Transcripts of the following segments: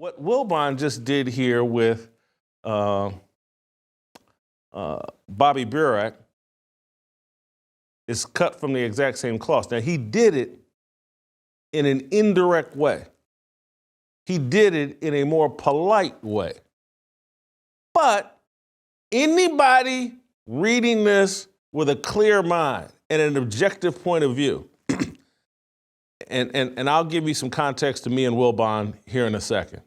What Wilbon just did here with Bobby Burack is cut from the exact same cloth. Now, he did it in an indirect way. He did it in a more polite way. But anybody reading this with a clear mind and an objective point of view, and I'll give you some context to me and Wilbon here in a second.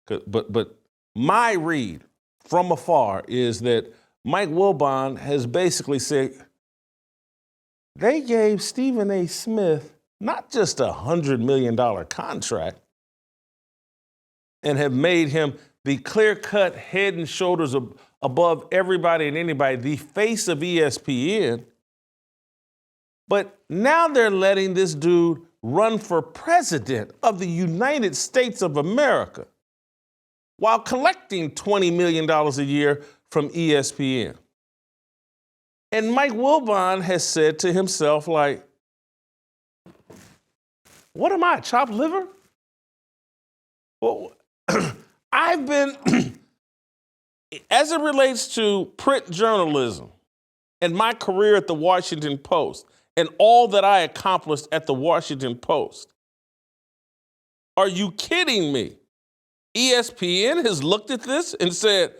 But my read from afar is that Mike Wilbon has basically said they gave Stephen A. Smith not just a $100 million contract and have made him the clear-cut head and shoulders above everybody and anybody, the face of ESPN. But now they're letting this dude run for president of the United States of America while collecting $20 million a year from ESPN. And Mike Wilbon has said to himself, like, what am I, chopped liver? Well, I've been, as it relates to print journalism and my career at the Washington Post and all that I accomplished at the Washington Post, are you kidding me? ESPN has looked at this and said,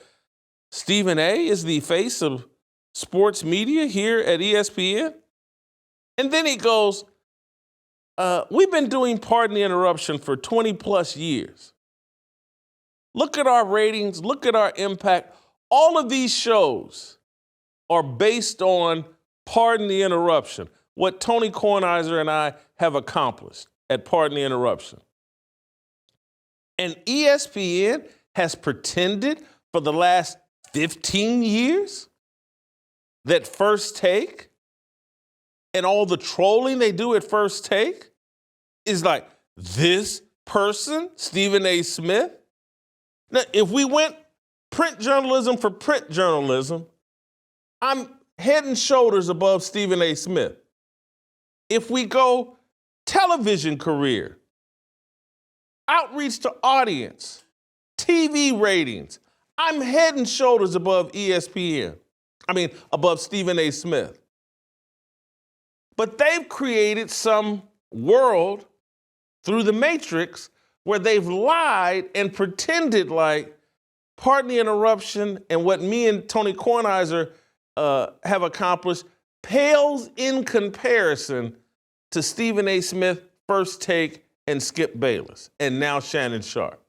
Stephen A. is the face of sports media here at ESPN? And then he goes, we've been doing Pardon the Interruption for 20 plus years. Look at our ratings, look at our impact. All of these shows are based on Pardon the Interruption, what Tony Kornheiser and I have accomplished at Pardon the Interruption. And ESPN has pretended for the last 15 years that First Take and all the trolling they do at First Take is like this person, Stephen A. Smith. Now, if we went print journalism for print journalism, I'm head and shoulders above Stephen A. Smith. If we go television career, outreach to audience, TV ratings, I'm head and shoulders above above Stephen A. Smith. But they've created some world through the Matrix where they've lied and pretended like Pardon the Interruption and what me and Tony Kornheiser have accomplished pales in comparison to Stephen A. Smith, First Take, and Skip Bayless, and now Shannon Sharpe.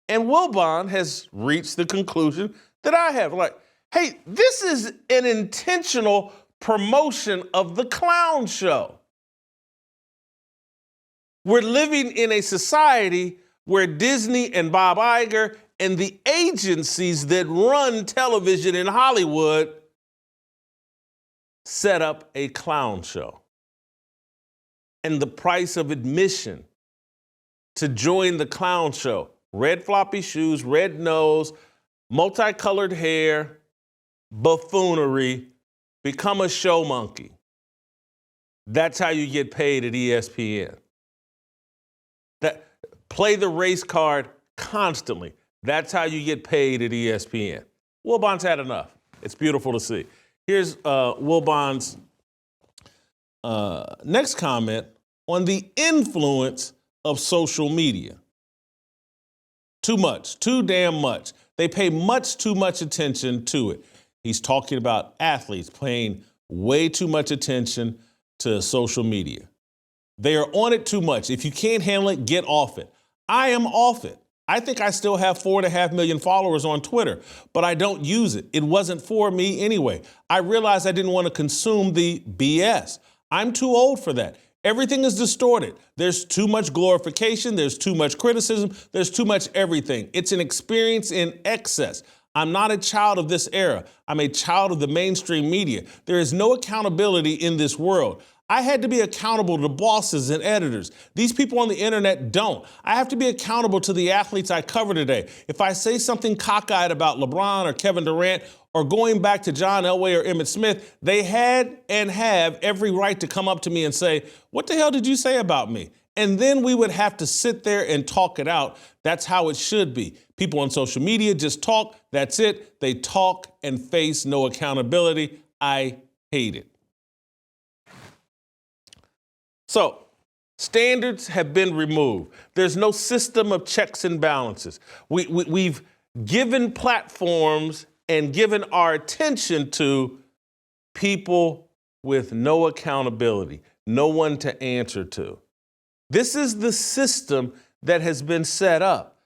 And Wilbon has reached the conclusion that I have, like, hey, this is an intentional promotion of the clown show. We're living in a society where Disney and Bob Iger and the agencies that run television in Hollywood set up a clown show. And the price of admission to join the clown show, red floppy shoes, red nose, multicolored hair, buffoonery, become a show monkey. That's how you get paid at ESPN. Play the race card constantly. That's how you get paid at ESPN. Wilbon's had enough. It's beautiful to see. Here's Wilbon's next comment on the influence of social media. Too much, too damn much. They pay much too much attention to it. He's talking about athletes paying way too much attention to social media. They are on it too much. If you can't handle it, get off it. I am off it. I think I still have 4.5 million followers on Twitter, but I don't use it. It wasn't for me anyway. I realized I didn't want to consume the BS. I'm too old for that. Everything is distorted. There's too much glorification. There's too much criticism. There's too much everything. It's an experience in excess. I'm not a child of this era. I'm a child of the mainstream media. There is no accountability in this world. I had to be accountable to bosses and editors. These people on the internet don't. I have to be accountable to the athletes I cover today. If I say something cockeyed about LeBron or Kevin Durant or going back to John Elway or Emmitt Smith, they had and have every right to come up to me and say, what the hell did you say about me? And then we would have to sit there and talk it out. That's how it should be. People on social media just talk. That's it. They talk and face no accountability. I hate it. So, standards have been removed. There's no system of checks and balances. We've given platforms and given our attention to people with no accountability, no one to answer to. This is the system that has been set up.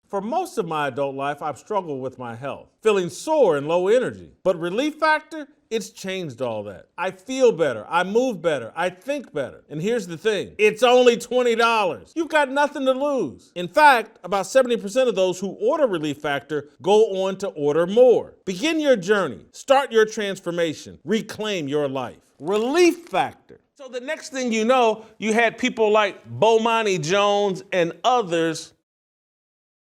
For most of my adult life, I've struggled with my health, feeling sore and low energy. But Relief Factor, it's changed all that. I feel better, I move better, I think better. And here's the thing, it's only $20. You've got nothing to lose. In fact, about 70% of those who order Relief Factor go on to order more. Begin your journey, start your transformation, reclaim your life. Relief Factor. So the next thing you know, you had people like Bomani Jones and others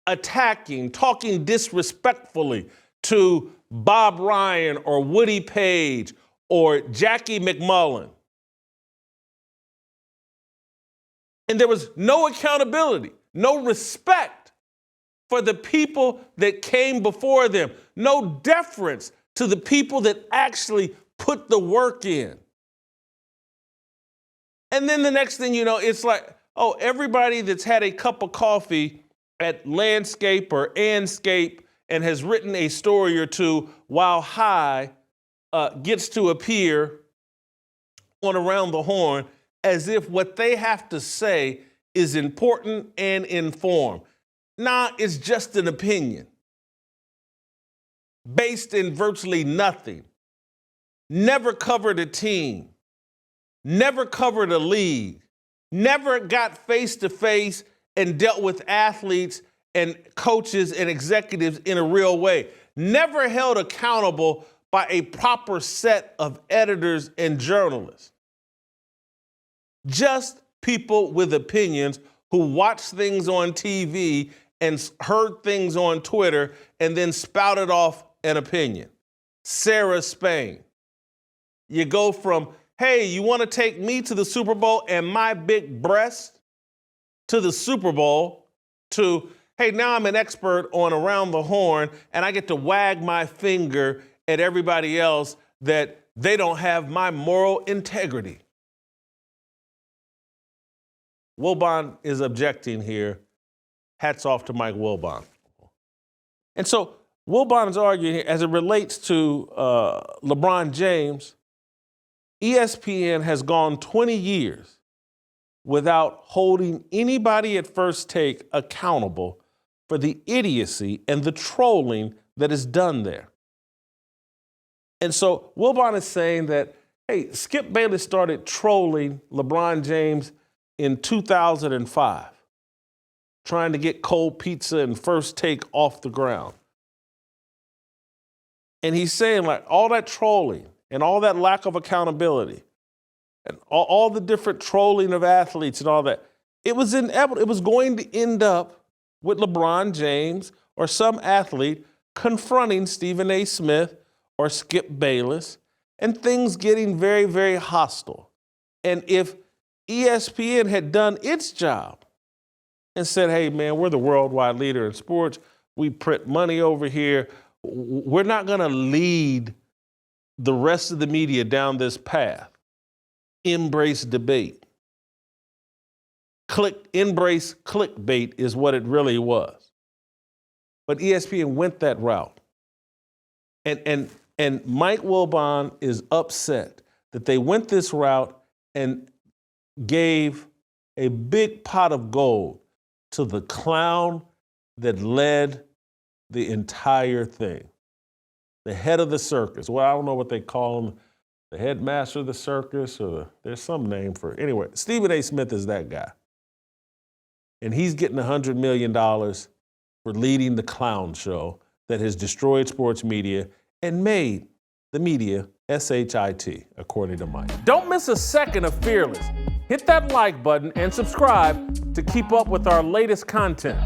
attacking, talking disrespectfully to Bob Ryan or Woody Page or Jackie McMullen. And there was no accountability, no respect for the people that came before them, no deference to the people that actually put the work in. And then the next thing you know, it's like, oh, everybody that's had a cup of coffee at Landscape or Anscape and has written a story or two while high gets to appear on Around the Horn as if what they have to say is important and informed. Nah, it's just an opinion based in virtually nothing. Never covered a team. Never covered a league, never got face-to-face and dealt with athletes and coaches and executives in a real way, never held accountable by a proper set of editors and journalists. Just people with opinions who watched things on TV and heard things on Twitter and then spouted off an opinion. Sarah Spain. You go from, hey, you want to take me to the Super Bowl and my big breast to the Super Bowl, to, hey, now I'm an expert on Around the Horn and I get to wag my finger at everybody else that they don't have my moral integrity. Wilbon is objecting here. Hats off to Mike Wilbon. And so Wilbon is arguing here as it relates to LeBron James. ESPN has gone 20 years without holding anybody at First Take accountable for the idiocy and the trolling that is done there. And so Wilbon is saying that, hey, Skip Bayless started trolling LeBron James in 2005, trying to get cold pizza and First Take off the ground. And he's saying, like, all that trolling and all that lack of accountability and all the different trolling of athletes and all that, it was inevitable. It was going to end up with LeBron James or some athlete confronting Stephen A. Smith or Skip Bayless and things getting very, very hostile. And if ESPN had done its job and said, hey, man, we're the worldwide leader in sports. We print money over here. We're not going to lead the rest of the media down this path. Embrace debate. Embrace clickbait is what it really was. But ESPN went that route. And Mike Wilbon is upset that they went this route and gave a big pot of gold to the clown that led the entire thing. The head of the circus. Well, I don't know what they call him, the headmaster of the circus, or there's some name for it. Anyway, Stephen A. Smith is that guy. And he's getting $100 million for leading the clown show that has destroyed sports media and made the media SHIT, according to Mike. Don't miss a second of Fearless. Hit that like button and subscribe to keep up with our latest content.